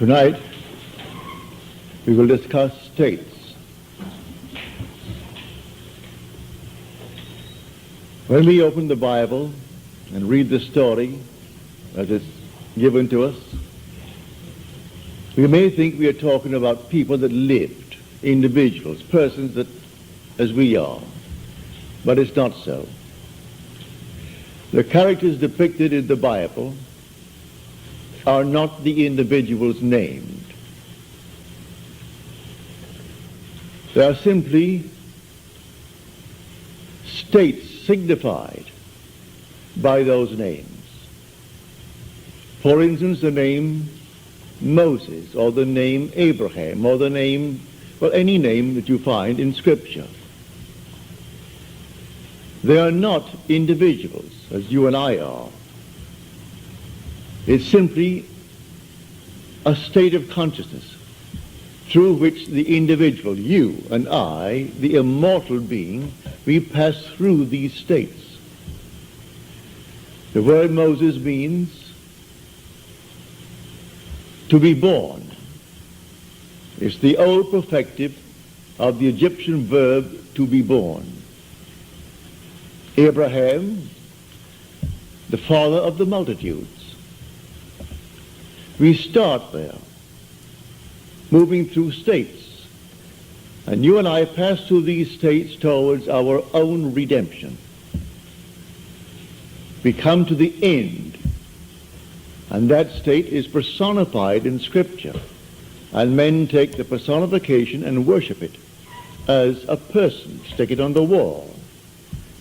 Tonight, we will discuss states. When we open the Bible and read the story as it's given to us, we may think we are talking about people that lived, individuals, persons that, as we are, but it's not so. The characters depicted in the Bible are not the individuals named. They are simply states signified by those names. For instance, the name Moses, or the name Abraham, or the name, well, any name that you find in Scripture. They are not individuals, as you and I are. It's simply a state of consciousness through which the individual, you and I, the immortal being, we pass through these states. The word Moses means to be born. It's the old perfective of the Egyptian verb to be born. Abraham, the father of the multitudes. We start there, moving through states. And you and I pass through these states towards our own redemption. We come to the end. And that state is personified in Scripture. And men take the personification and worship it as a person, stick it on the wall,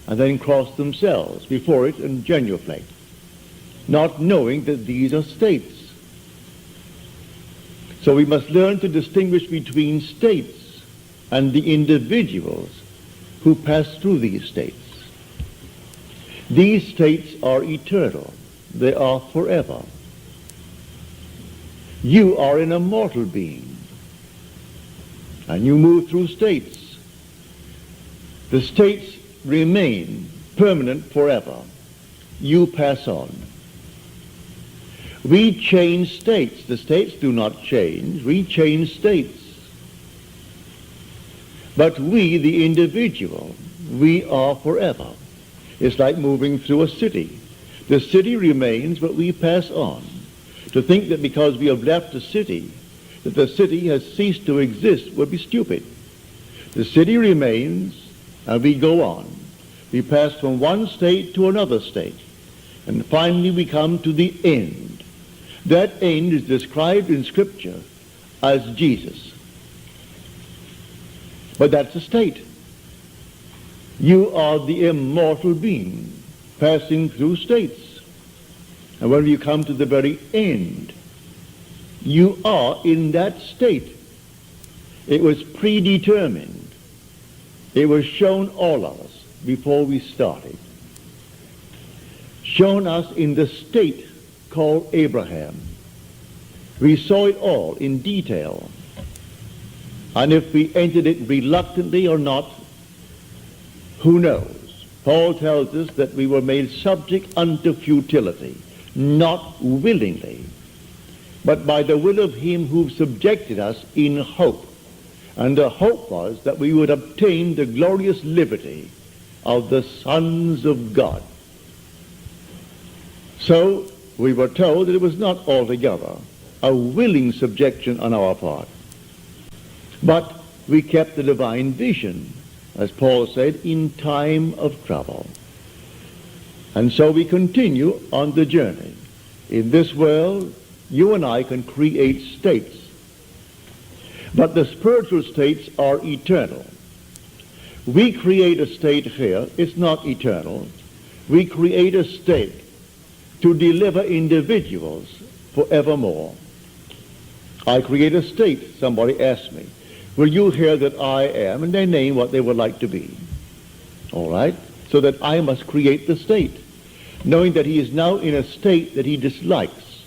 and then cross themselves before it and genuflect, not knowing that these are states. So we must learn to distinguish between states and the individuals who pass through these states. These states are eternal. They are forever. You are an immortal being, and you move through states. The states remain permanent forever. You pass on. We change states. The states do not change. We change states. But we, the individual, we are forever. It's like moving through a city. The city remains, but we pass on. To think that because we have left the city, that the city has ceased to exist would be stupid. The city remains, and we go on. We pass from one state to another state, and finally we come to the end. That end is described in Scripture as Jesus. But that's a state. You are the immortal being passing through states. And when you come to the very end, you are in that state. It was predetermined. It was shown all of us before we started. Shown us in the state called Abraham. We saw it all in detail. And if we entered it reluctantly or not, who knows? Paul tells us that we were made subject unto futility, not willingly, but by the will of him who subjected us in hope. And the hope was that we would obtain the glorious liberty of the sons of God. So we were told that it was not altogether a willing subjection on our part, but we kept the divine vision, as Paul said, in time of trouble. And so we continue on the journey. In this world, you and I can create states, but the spiritual states are eternal. We create a state here, it's not eternal. We create a state to deliver individuals forevermore. I create a state. Somebody asked me, will you hear that I am? And they name what they would like to be. All right? So that I must create the state, knowing that he is now in a state that he dislikes.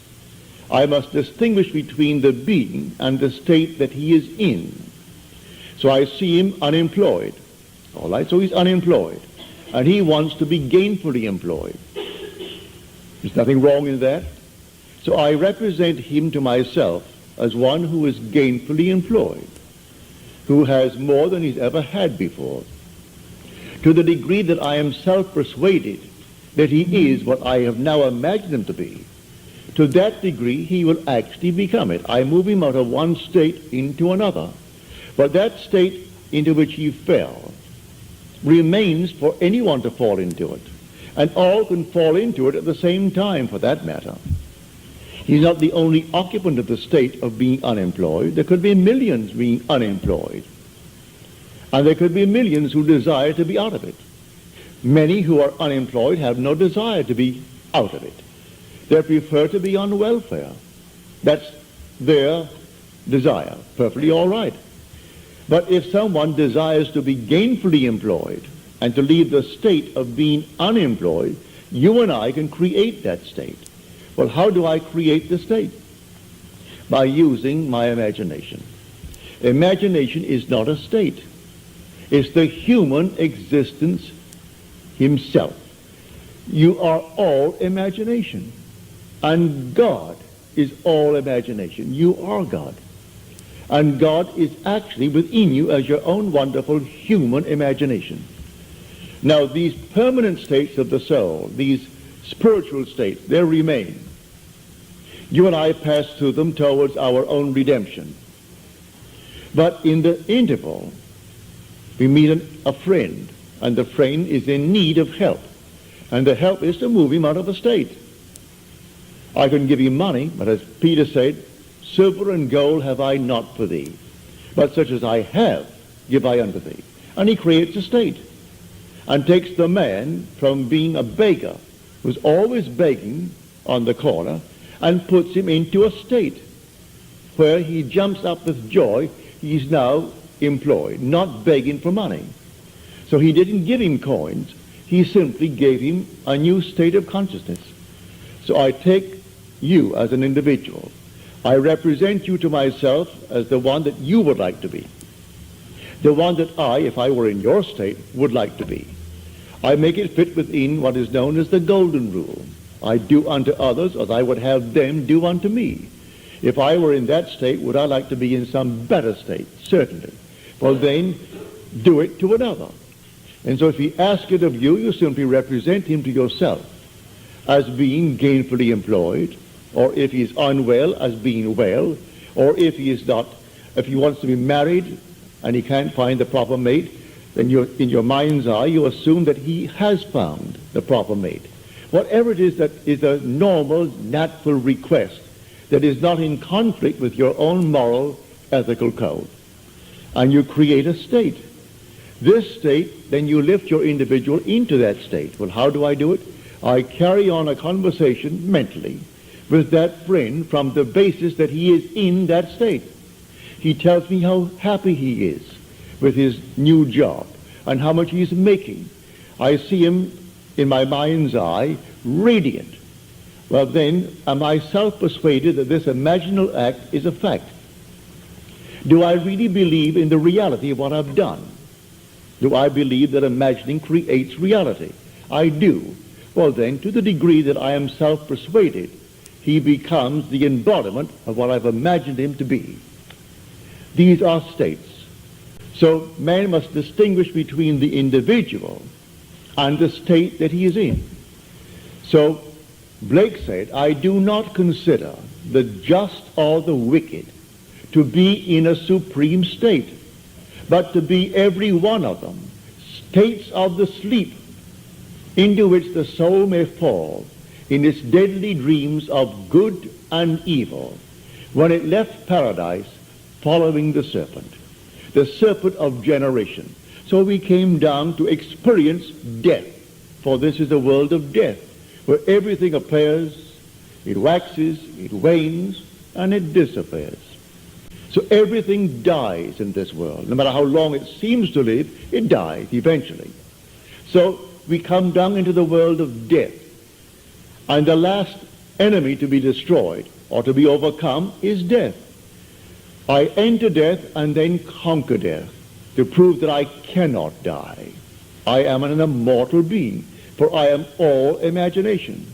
I must distinguish between the being and the state that he is in. So I see him unemployed. All right? So he's unemployed. And he wants to be gainfully employed. There's nothing wrong in that. So I represent him to myself as one who is gainfully employed, who has more than he's ever had before. To the degree that I am self-persuaded that he is what I have now imagined him to be, to that degree he will actually become it. I move him out of one state into another. But that state into which he fell remains for anyone to fall into it. And all can fall into it at the same time, for that matter. He's not the only occupant of the state of being unemployed. There could be millions being unemployed. And there could be millions who desire to be out of it. Many who are unemployed have no desire to be out of it. They prefer to be on welfare. That's their desire. Perfectly all right. But if someone desires to be gainfully employed and to leave the state of being unemployed, you and I can create that state. Well, how do I create the state? By using my imagination. Imagination is not a state. It's the human existence himself. You are all imagination. And God is all imagination. You are God. And God is actually within you as your own wonderful human imagination. Now, these permanent states of the soul, these spiritual states, they remain. You and I pass through them towards our own redemption. But in the interval, we meet a friend, and the friend is in need of help. And the help is to move him out of a state. I can give him money, but as Peter said, silver and gold have I not for thee, but such as I have give I unto thee. And he creates a state and takes the man from being a beggar, who's always begging on the corner, and puts him into a state where he jumps up with joy. He's now employed, not begging for money. So he didn't give him coins. He simply gave him a new state of consciousness. So I take you as an individual. I represent you to myself as the one that you would like to be. The one that I, if I were in your state, would like to be. I make it fit within what is known as the golden rule. I do unto others as I would have them do unto me. If I were in that state, would I like to be in some better state? Certainly. Well then, do it to another. And so if he asks it of you, you simply represent him to yourself as being gainfully employed, or if he is unwell, as being well, or if he is not, if he wants to be married and he can't find the proper mate, then in your mind's eye you assume that he has found the proper mate. Whatever it is that is a normal, natural request that is not in conflict with your own moral, ethical code. And you create a state. This state, then you lift your individual into that state. Well, how do I do it? I carry on a conversation mentally with that friend from the basis that he is in that state. He tells me how happy he is with his new job and how much he's making. I see him in my mind's eye radiant. Well then, am I self-persuaded that this imaginal act is a fact? Do I really believe in the reality of what I've done? Do I believe that imagining creates reality? I do. Well then, to the degree that I am self-persuaded, he becomes the embodiment of what I've imagined him to be. These are states. So man must distinguish between the individual and the state that he is in. So Blake said, I do not consider the just or the wicked to be in a supreme state, but to be every one of them states of the sleep into which the soul may fall in its deadly dreams of good and evil, when it left paradise following the serpent of generation. So we came down to experience death, for this is a world of death, where everything appears, it waxes, it wanes, and it disappears. So everything dies in this world. No matter how long it seems to live, it dies eventually. So we come down into the world of death. And the last enemy to be destroyed or to be overcome is death. I enter death and then conquer death to prove that I cannot die. I am an immortal being, for I am all imagination.